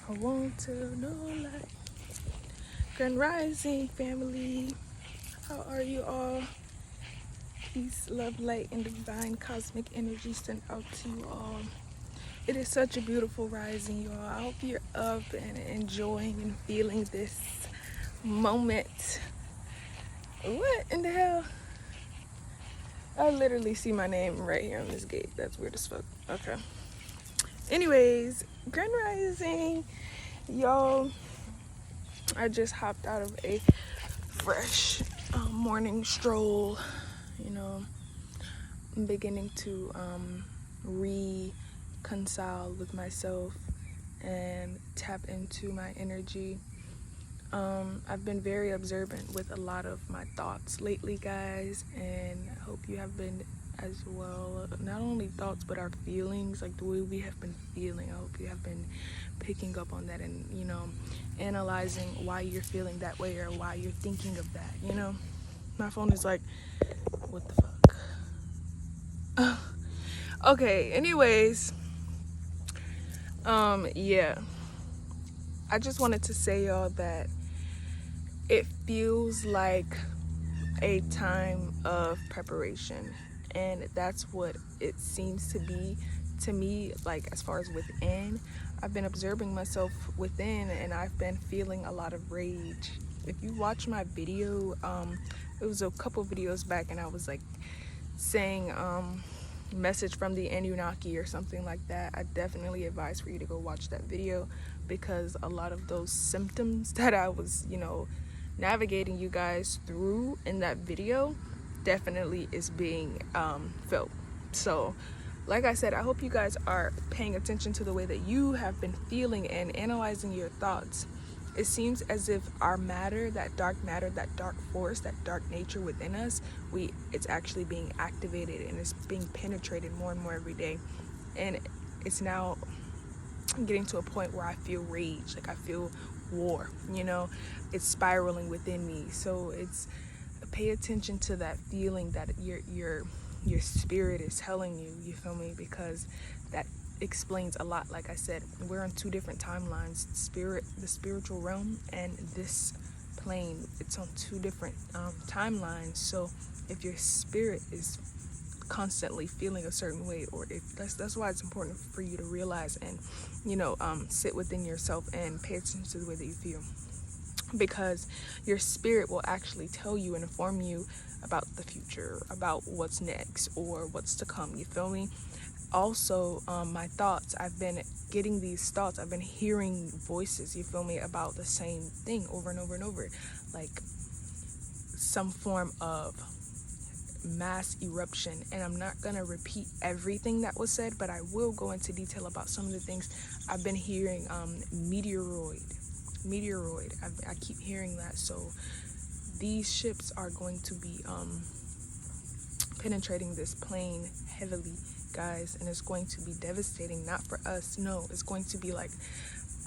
I want to know light. Grand Rising family. How are you all? Peace, love, light, and divine cosmic energy sent out to you all. It is such a beautiful rising, y'all. I hope you're up and enjoying and feeling this moment. What in the hell? I literally see my name right here on this gate. That's weird as fuck. Okay. Anyways, Grand Rising, y'all. I just hopped out of a fresh morning stroll. You know, I'm beginning to reconcile with myself and tap into my energy. I've been very observant with a lot of my thoughts lately, guys, and I hope you have been as well. Not only thoughts, but our feelings, like the way we have been feeling. I hope you have been picking up on that and, you know, analyzing why you're feeling that way or why you're thinking of that, you know. My phone is like, what the fuck? Okay, anyways, yeah. I just wanted to say, y'all, that it feels like a time of preparation, and that's what it seems to be to me. Like, as far as within, I've been observing myself within, and I've been feeling a lot of rage. If you watch my video, it was a couple videos back, and I was like saying message from the Anunnaki or something like that. I definitely advise for you to go watch that video, because a lot of those symptoms that I was, you know, navigating you guys through in that video definitely is being felt. So like I said, I hope you guys are paying attention to the way that you have been feeling and analyzing your thoughts. It seems as if our matter, that dark force, that dark nature within us, it's actually being activated and it's being penetrated more and more every day. And it's now getting to a point where I feel rage, like I feel war, you know. It's spiraling within me. So it's, pay attention to that feeling that your spirit is telling you, you feel me? Because that explains a lot. Like I said, we're on two different timelines, the spiritual realm and this plane. It's on two different timelines. So if your spirit is constantly feeling a certain way, or if that's why it's important for you to realize and, you know, sit within yourself and pay attention to the way that you feel, because your spirit will actually tell you and inform you about the future, about what's next or what's to come, you feel me? Also, my thoughts, I've been getting these thoughts, I've been hearing voices, you feel me, about the same thing over and over and over, like some form of mass eruption. And I'm not gonna repeat everything that was said, but I will go into detail about some of the things I've been hearing. Meteoroid, I keep hearing that. So these ships are going to be penetrating this plane heavily, guys, and it's going to be devastating. Not for us, no, it's going to be like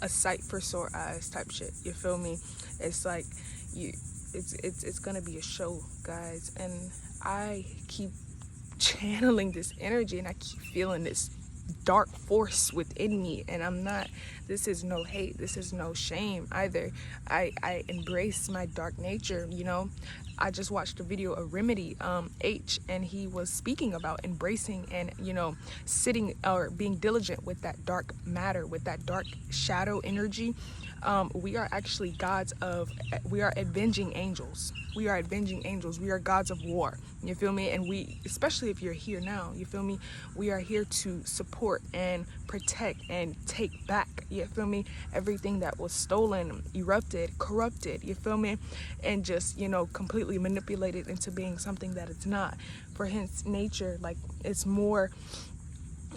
a sight for sore eyes type shit, you feel me? It's like it's gonna be a show, guys. And I keep channeling this energy and I keep feeling this dark force within me, and I'm not, this is no hate, this is no shame either. I embrace my dark nature, you know. I just watched a video of Remedy H, and he was speaking about embracing and, you know, sitting or being diligent with that dark matter, with that dark shadow energy. We are actually we are avenging angels. We are avenging angels. We are gods of war. You feel me? And we, especially if you're here now, you feel me? We are here to support and protect and take back, you feel me? Everything that was stolen, erupted, corrupted, you feel me? And just, you know, completely manipulated into being something that it's not. For hence nature, like, it's more,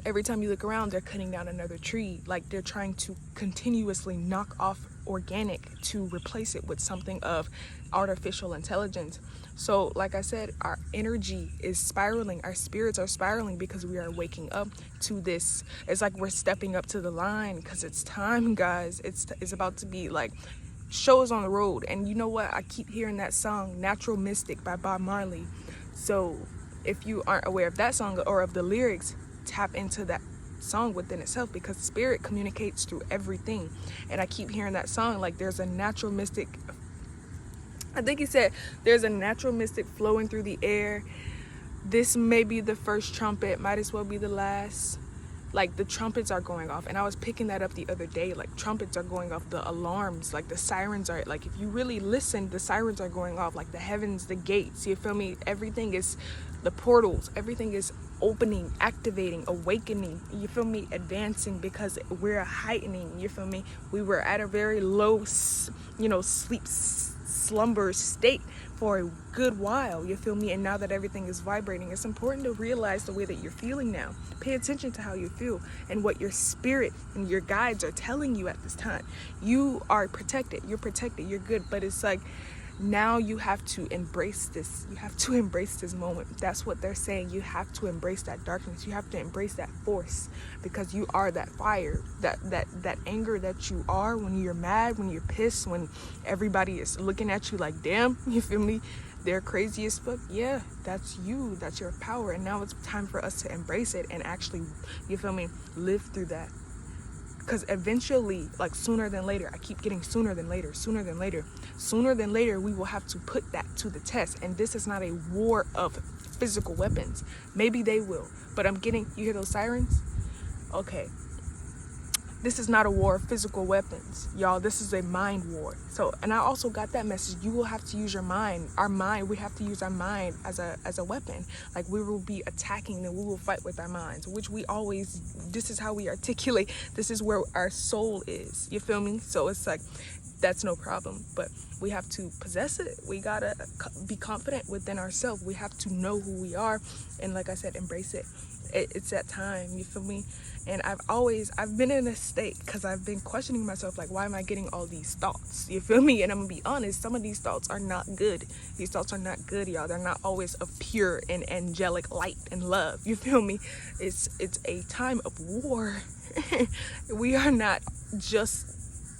every time you look around, they're cutting down another tree. Like, they're trying to continuously knock off organic to replace it with something of artificial intelligence. So like I said, our energy is spiraling, our spirits are spiraling, because we are waking up to this. It's like we're stepping up to the line, because it's time, guys. It's about to be like shows on the road. And you know what, I keep hearing that song Natural Mystic by Bob Marley. So if you aren't aware of that song or of the lyrics, tap into that song within itself, because spirit communicates through everything. And I keep hearing that song, like there's a natural mystic, I think he said there's a natural mystic flowing through the air. This may be the first trumpet, might as well be the last. Like the trumpets are going off, and I was picking that up the other day. Like trumpets are going off, the alarms, like the sirens are, like if you really listen, the sirens are going off, like the heavens, the gates, you feel me? Everything is, the portals, everything is opening, activating, awakening, you feel me? Advancing, because we're heightening, you feel me? We were at a very low, sleep, slumber state for a good while, you feel me? And now that everything is vibrating, it's important to realize the way that you're feeling now. Pay attention to how you feel and what your spirit and your guides are telling you at this time. You are protected, you're good, but it's like, now you have to embrace this. You have to embrace this moment. That's what they're saying. You have to embrace that darkness. You have to embrace that force, because you are that fire, that anger that you are when you're mad, when you're pissed, when everybody is looking at you like, damn, you feel me? They're crazy as fuck. Yeah, that's you. That's your power. And now it's time for us to embrace it and actually, you feel me, live through that. Because eventually, like sooner than later, I keep getting sooner than later, we will have to put that to the test. And this is not a war of physical weapons. Maybe they will, but you hear those sirens? Okay. This is not a war of physical weapons, y'all. This is a mind war. So, and I also got that message. You will have to use your mind. We have to use our mind as a weapon. Like we will be attacking, then we will fight with our minds, which this is how we articulate. This is where our soul is. You feel me? So it's like, that's no problem. But we have to possess it. We gotta be confident within ourselves. We have to know who we are. And like I said, embrace it. It's that time. You feel me? And I've been in a state, because I've been questioning myself, like, why am I getting all these thoughts? You feel me? And I'm gonna be honest, some of these thoughts are not good. These thoughts are not good, y'all. They're not always of pure and angelic light and love. You feel me? It's a time of war. We are not just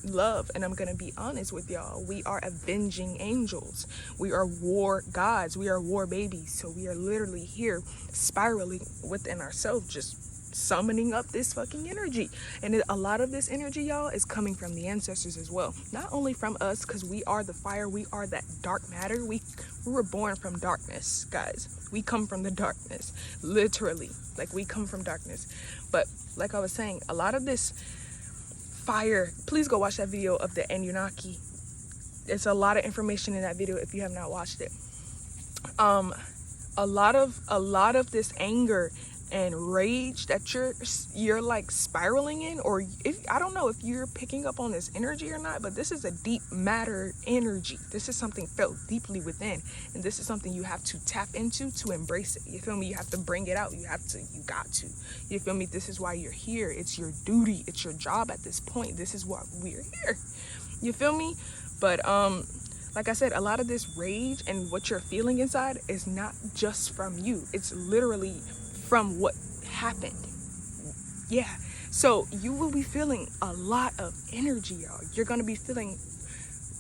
love, and I'm gonna be honest with y'all. We are avenging angels. We are war gods. We are war babies. So we are literally here spiraling within ourselves, just summoning up this fucking energy. And a lot of this energy, y'all, is coming from the ancestors as well. Not only from us, because we are the fire, we are that dark matter. We were born from darkness, guys. We come from the darkness, literally. Like, we come from darkness. But like I was saying, a lot of this fire, please go watch that video of the Anunnaki. It's a lot of information in that video if you have not watched it. A lot of this anger and rage that you're like spiraling in, or if I don't know if you're picking up on this energy or not, but this is a deep matter energy. This is something felt deeply within, and this is something you have to tap into to embrace it. You feel me? You have to bring it out. You got to. You feel me? This is why you're here. It's your duty. It's your job at this point. This is why we're here. You feel me? But like I said, a lot of this rage and what you're feeling inside is not just from you. It's literally from what happened. Yeah. So you will be feeling a lot of energy, y'all. You're going to be feeling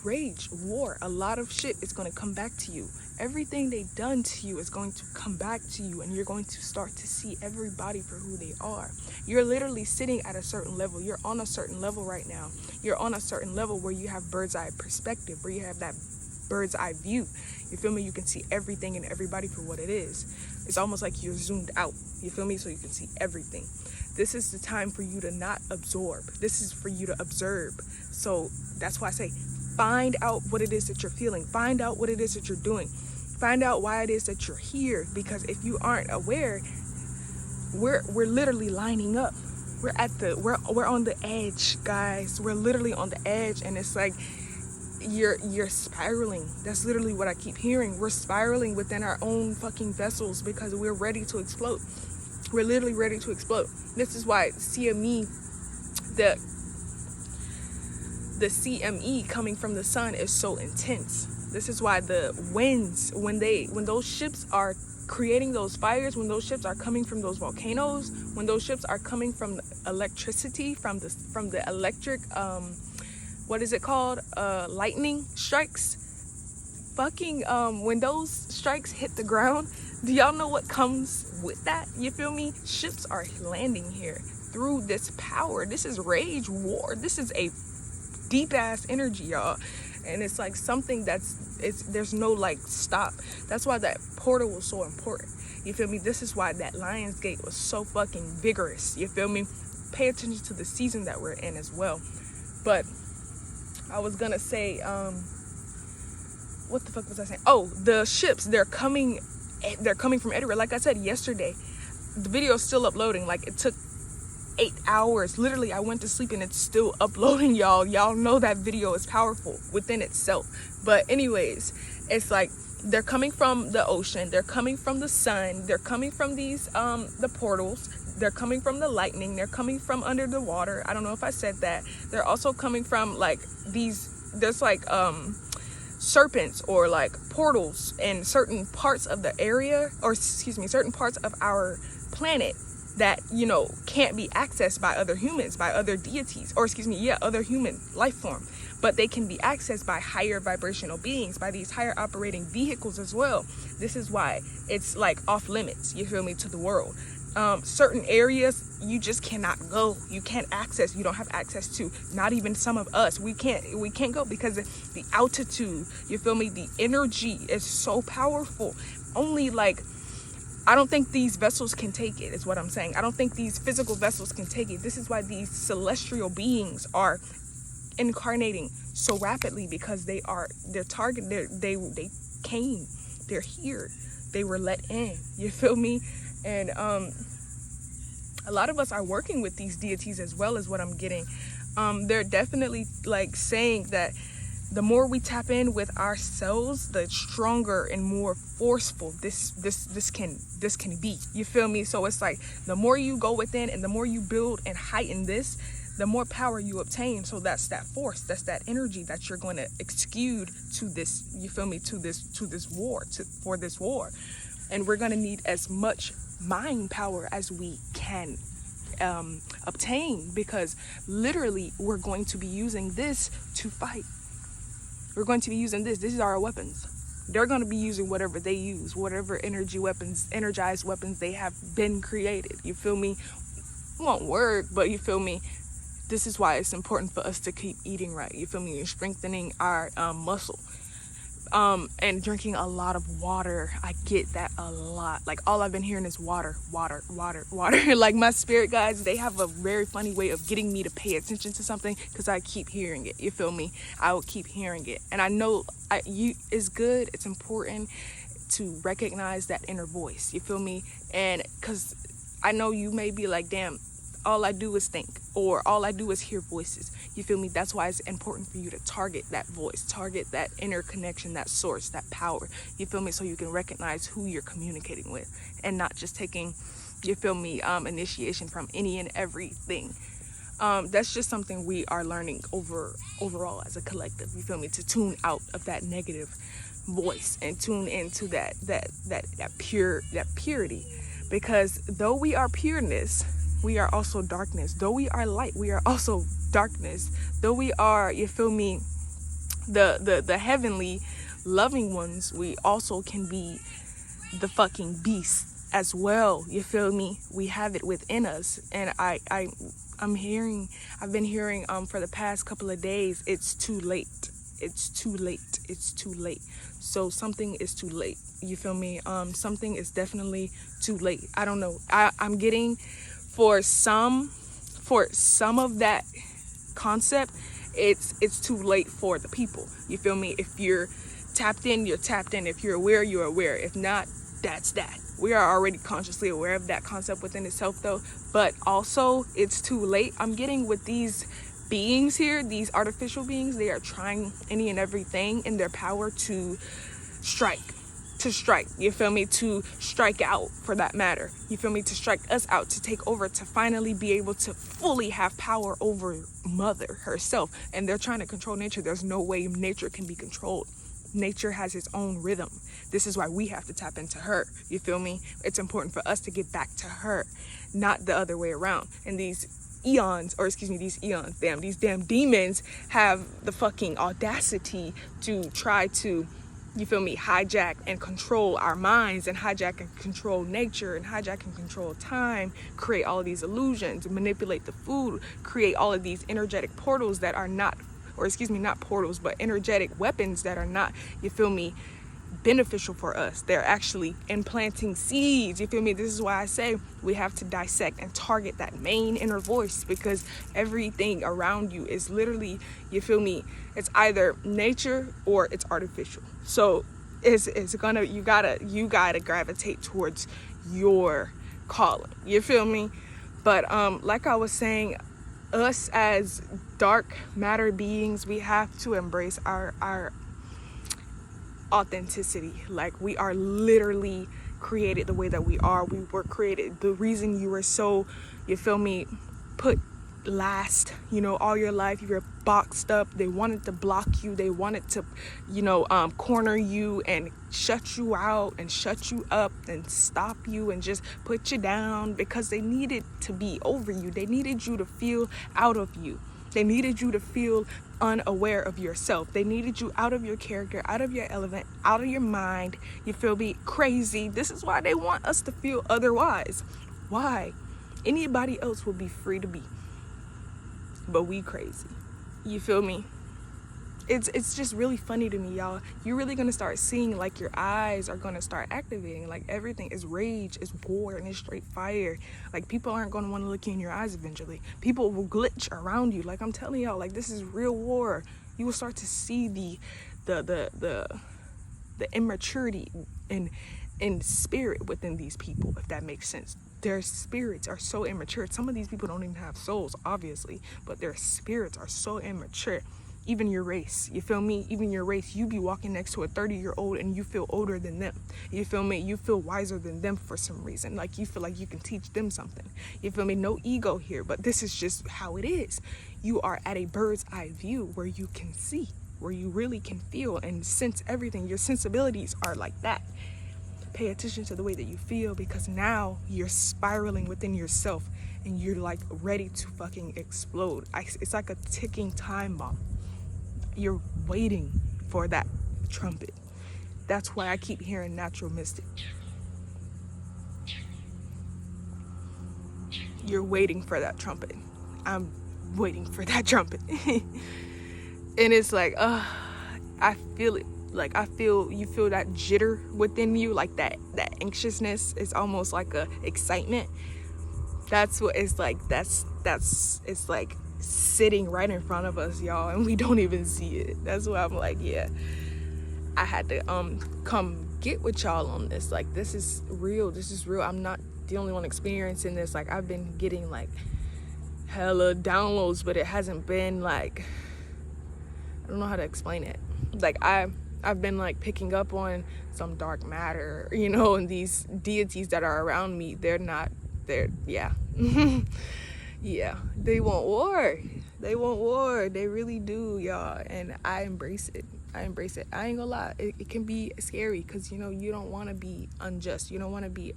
rage, war. A lot of shit is going to come back to you. Everything they done to you is going to come back to you, and you're going to start to see everybody for who they are. You're literally sitting at a certain level. You're on a certain level right now. You're on a certain level where you have bird's eye perspective, where you have that bird's eye view. You feel me? You can see everything and everybody for what it is. It's almost like you're zoomed out. You feel me? So you can see everything. This is the time for you to not absorb. This is for you to observe. So that's why I say, find out what it is that you're feeling. Find out what it is that you're doing. Find out why it is that you're here. Because if you aren't aware, we're literally lining up. We're on the edge, guys. We're literally on the edge, and it's like you're spiraling. That's literally what I keep hearing. We're spiraling within our own fucking vessels because we're ready to explode. We're literally ready to explode. This is why CME, the CME coming from the sun is so intense. This is why the winds, when those ships are creating those fires, when those ships are coming from those volcanoes, when those ships are coming from electricity, from the electric what is it called, lightning strikes, fucking when those strikes hit the ground, do y'all know what comes with that? You feel me? Ships are landing here. through this power. This is rage war. This is a deep ass energy, y'all. And it's like something there's no like stop. That's why that portal was so important. You feel me? This is why that Lionsgate was so fucking vigorous. You feel me? Pay attention to the season that we're in as well. But I was gonna say, what the fuck was I saying? Oh, the ships, they're coming from everywhere. Like I said yesterday, the video is still uploading. Like, it took 8 hours. Literally, I went to sleep and it's still uploading, y'all. Y'all know that video is powerful within itself. But anyways, it's like they're coming from the ocean, they're coming from the sun, they're coming from these the portals, they're coming from the lightning, they're coming from under the water. I don't know if I said that. They're also coming from like there's like serpents or like portals in certain parts of the area, or excuse me, certain parts of our planet that, you know, can't be accessed by other humans, by other deities, or excuse me, yeah, other human life form, but they can be accessed by higher vibrational beings, by these higher operating vehicles as well. This is why it's like off limits, you feel me, to the world. Certain areas you just cannot go, you can't access, you don't have access to. Not even some of us, we can't go because of the altitude, you feel me. The energy is so powerful. Only like, I don't think these vessels can take it, is what I'm saying. I don't think these physical vessels can take it. This is why these celestial beings are incarnating so rapidly, because they're came, they're here, they were let in, you feel me. And a lot of us are working with these deities as well, as what I'm getting. They're definitely like saying that the more we tap in with ourselves, the stronger and more forceful this can be, you feel me. So it's like the more you go within and the more you build and heighten this, the more power you obtain. So that's that force, that's that energy that you're going to exude to this, you feel me, to this war. And we're going to need as much mind power as we can obtain, because literally we're going to be using this to fight. We're going to be using this. These are our weapons. They're going to be using whatever they use, whatever energized weapons they have been created. You feel me? It won't work, but you feel me? This is why it's important for us to keep eating right. You feel me? And strengthening our muscle. And drinking a lot of water. I get that a lot. Like, all I've been hearing is water. Like, my spirit guides, they have a very funny way of getting me to pay attention to something, because I keep hearing it, you feel me. I will keep hearing it, and I know it's good, it's important to recognize that inner voice, you feel me. And because I know you may be like, damn, all I do is think, or all I do is hear voices, you feel me. That's why it's important for you to target that voice, target that inner connection, that source, that power, you feel me, so you can recognize who you're communicating with, and not just taking, you feel me, initiation from any and everything. That's just something we are learning overall as a collective, you feel me, to tune out of that negative voice and tune into that purity, because though we are pureness, we are also darkness. Though we are light, we are also darkness. Though we are, you feel me, the heavenly loving ones, we also can be the fucking beast as well, you feel me. We have it within us. And I've been hearing for the past couple of days, it's too late. So something is too late, you feel me. Something is definitely too late. I don't know, I'm getting, for some of that concept, it's too late for the people, you feel me. If you're tapped in, you're tapped in. If you're aware, you're aware. If not, that's that. We are already consciously aware of that concept within itself, though. But also, it's too late. I'm getting with these beings here, these artificial beings, they are trying any and everything in their power to strike, you feel me, to strike out, for that matter, you feel me, to strike us out, to take over, to finally be able to fully have power over mother herself. And they're trying to control nature. There's no way nature can be controlled. Nature has its own rhythm. This is why we have to tap into her, you feel me. It's important for us to get back to her, not the other way around. And these damn demons have the fucking audacity to try to you feel me, hijack and control our minds, and hijack and control nature, and hijack and control time, create all of these illusions, manipulate the food, create all of these energetic portals that are not, or excuse me, not portals, but energetic weapons that are not, you feel me, beneficial for us. They're actually implanting seeds, you feel me. This is why I say we have to dissect and target that main inner voice, because everything around you is literally, you feel me, it's either nature or it's artificial. So it's gonna, you gotta gravitate towards your calling, you feel me. But like I was saying, us as dark matter beings, we have to embrace our authenticity. Like, we are literally created the way that we are. We were created, the reason you were so, you feel me, put last, you know, all your life, you were boxed up. They wanted to block you, they wanted to, you know, corner you and shut you out and shut you up and stop you and just put you down, because they needed to be over you. They needed you to feel out of you. They needed you to feel unaware of yourself. They needed you out of your character, out of your element, out of your mind. You feel me? Crazy. This is why they want us to feel otherwise. Why? Anybody else will be free to be, but we crazy. You feel me? It's just really funny to me, y'all. You're really gonna start seeing, like, your eyes are gonna start activating. Like, everything is rage, is war, and it's straight fire. Like, people aren't gonna want to look you in your eyes eventually. People will glitch around you. Like, I'm telling y'all, like, this is real war. You will start to see the immaturity in spirit within these people, if that makes sense. Their spirits are so immature. Some of these people don't even have souls, obviously, but their spirits are so immature. Even your race, you feel me? Even your race, you be walking next to a 30-year-old and you feel older than them. You feel me? You feel wiser than them for some reason. Like, you feel like you can teach them something. You feel me? No ego here, but this is just how it is. You are at a bird's eye view where you can see, where you really can feel and sense everything. Your sensibilities are like that. Pay attention to the way that you feel, because now you're spiraling within yourself and you're like ready to fucking explode. It's like a ticking time bomb. You're waiting for that trumpet. That's why I keep hearing natural mystic. You're waiting for that trumpet. I'm waiting for that trumpet. And it's like, I feel it. Like, you feel that jitter within you, like that anxiousness. It's almost like a excitement. That's what it's like. It's like sitting right in front of us, y'all, and we don't even see it. That's why I'm like, yeah, I had to come get with y'all on this. Like, this is real. I'm not the only one experiencing this. Like, I've been getting like hella downloads, but it hasn't been like, I don't know how to explain it. Like, I've been like picking up on some dark matter, you know, and these deities that are around me, yeah. Yeah, they want war. They really do, y'all. And I embrace it. I ain't gonna lie. It can be scary, because, you know, you don't want to be unjust. You don't want to be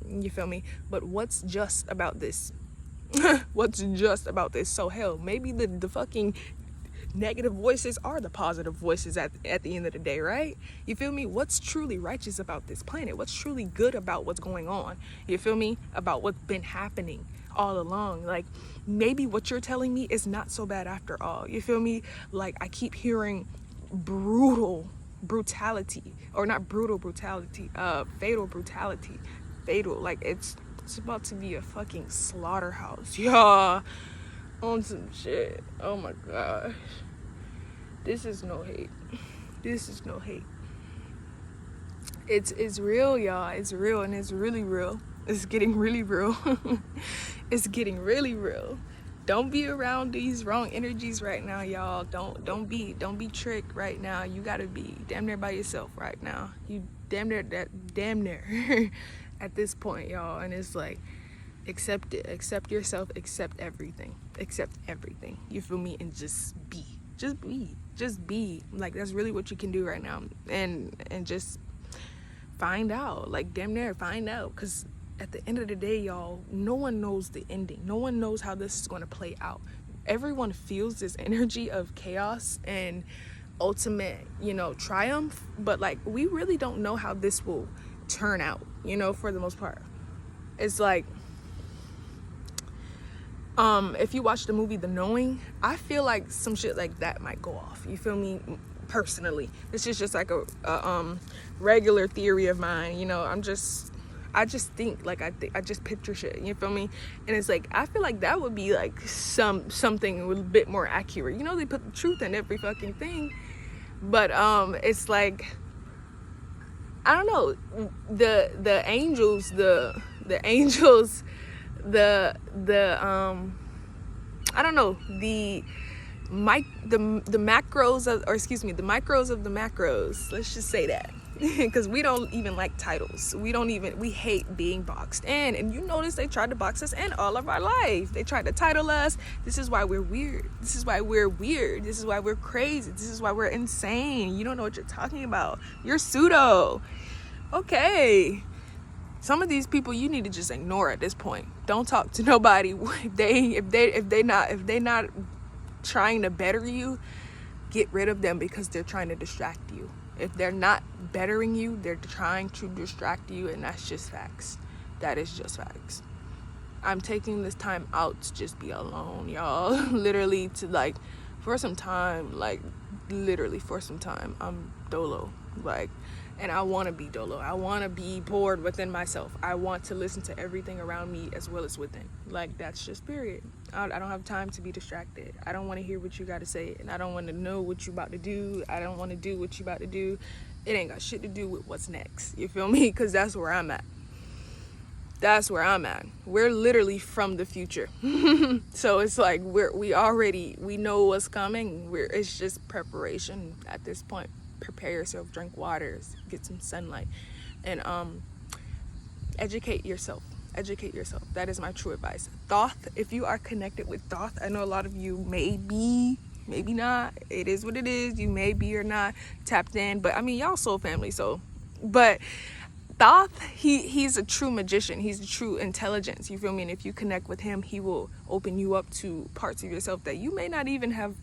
you feel me? But what's just about this? What's just about this? So hell, maybe the fucking negative voices are the positive voices at the end of the day, right? You feel me? What's truly righteous about this planet? What's truly good about what's going on? You feel me? About what's been happening all along. Like, maybe what you're telling me is not so bad after all. You feel me? Like, I keep hearing fatal brutality. Like, it's about to be a fucking slaughterhouse, y'all, on some shit. Oh my gosh, this is no hate. It's real, y'all. It's real, and it's really real. It's getting really real. It's getting really real. Don't be around these wrong energies right now, y'all. Don't be tricked right now. You gotta be damn near by yourself right now. You damn near at this point, y'all. And it's like, accept it. Accept yourself. Accept everything. You feel me? And just be. Like, that's really what you can do right now. And just find out. Like, damn near find out. Because at the end of the day, y'all, no one knows the ending. No one knows how this is going to play out. Everyone feels this energy of chaos and ultimate, triumph, but like we really don't know how this will turn out, for the most part. It's like, if you watch the movie The Knowing, I feel like some shit like that might go off. You feel me? Personally, this is just like a regular theory of mine. I just think like I just picture shit. You feel me? And it's like I feel like that would be like something a bit more accurate. They put the truth in every fucking thing, but it's like, I don't know, the angels, the angels, the I don't know, the macros of, or excuse me, the micros of the macros, let's just say that. Because we don't even like titles. We hate being boxed in. And you notice they tried to box us in all of our life. They tried to title us. This is why we're weird. This is why we're weird. This is why we're crazy. This is why we're insane. You don't know what you're talking about. You're pseudo. Okay. Some of these people you need to just ignore at this point. Don't talk to nobody. If they not trying to better you, get rid of them, because they're trying to distract you. If they're not bettering you, they're trying to distract you, and that's just facts. That is just facts. I'm taking this time out to just be alone, y'all. Literally to like, for some time, I'm dolo. Like, and I want to be dolo. I want to be bored within myself. I want to listen to everything around me as well as within. Like, that's just period. I don't have time to be distracted. I don't want to hear what you got to say, and I don't want to know what you about to do. I don't want to do what you about to do. It ain't got shit to do with what's next. You feel me? Because that's where I'm at. We're literally from the future. So it's like we know what's coming. It's just preparation at this point. Prepare yourself, drink waters, get some sunlight, and educate yourself. That is my true advice. Thoth, if you are connected with Thoth, I know a lot of you may be, maybe not. It is what it is. You may be or not tapped in, but I mean, y'all soul family, so. But Thoth, he's a true magician. He's a true intelligence. You feel me? And if you connect with him, he will open you up to parts of yourself that you may not even have,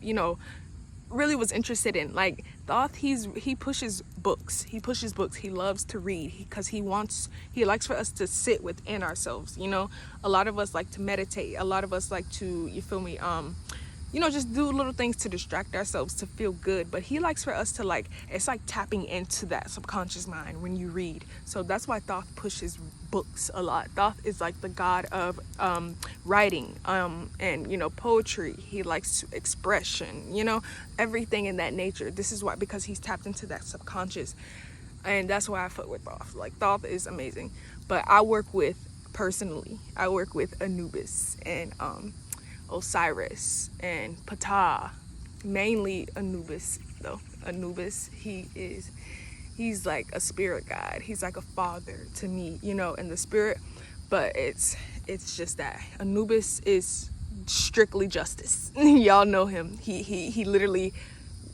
really was interested in. Like Thoth, he pushes books. He loves to read because he likes for us to sit within ourselves. A lot of us like to meditate. A lot of us like to, you feel me, just do little things to distract ourselves, to feel good. But he likes for us to it's like tapping into that subconscious mind when you read. So that's why Thoth pushes books a lot. Thoth is like the god of writing and poetry. He likes expression, everything in that nature. This is why, because he's tapped into that subconscious, and that's why I fuck with Thoth. Like, Thoth is amazing. But I work with Anubis and Osiris and Ptah, mainly Anubis though. Anubis, he's like a spirit guide. He's like a father to me, in the spirit. But it's just that Anubis is strictly justice. Y'all know him. He literally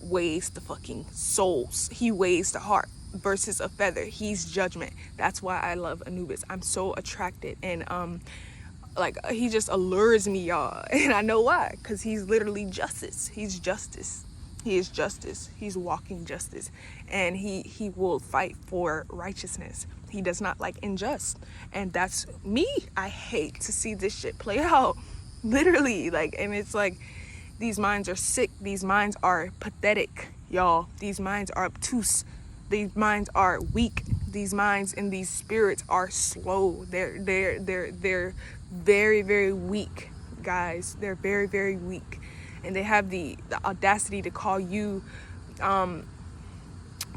weighs the fucking souls. He weighs the heart versus a feather. He's judgment. That's why I love Anubis. I'm so attracted, and he just allures me, y'all. And I know why, because he's literally justice. He's justice. He is justice. He's walking justice. And he will fight for righteousness. He does not like unjust. And that's me. I hate to see this shit play out. Literally. And it's like, these minds are sick. These minds are pathetic, y'all. These minds are obtuse. These minds are weak. These minds and these spirits are slow. They're very, very weak, guys. They're very, very weak, and they have the audacity to call you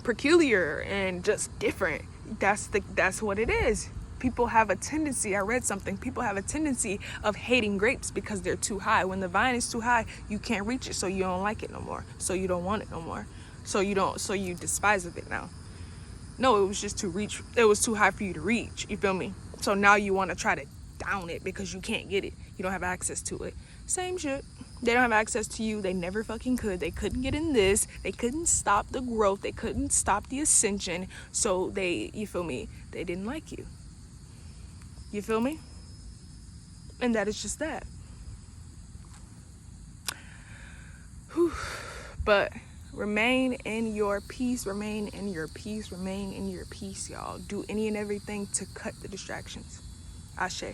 peculiar and just different. That's what it is. People have a tendency, I read something, people have a tendency of hating grapes because they're too high. When the vine is too high, you can't reach it, so you don't like it no more, so you don't want it no more, so you despise of it now. No, it was just it was too high for you to reach, you feel me? So now you want to try to down it because you can't get it. You don't have access to it. Same shit. They don't have access to you. They never fucking could. They couldn't get in this. They couldn't stop the growth. They couldn't stop the ascension. So you feel me? They didn't like you. You feel me? And that is just that. Whew. But Remain in your peace, remain in your peace, remain in your peace, y'all. Do any and everything to cut the distractions. Ashe.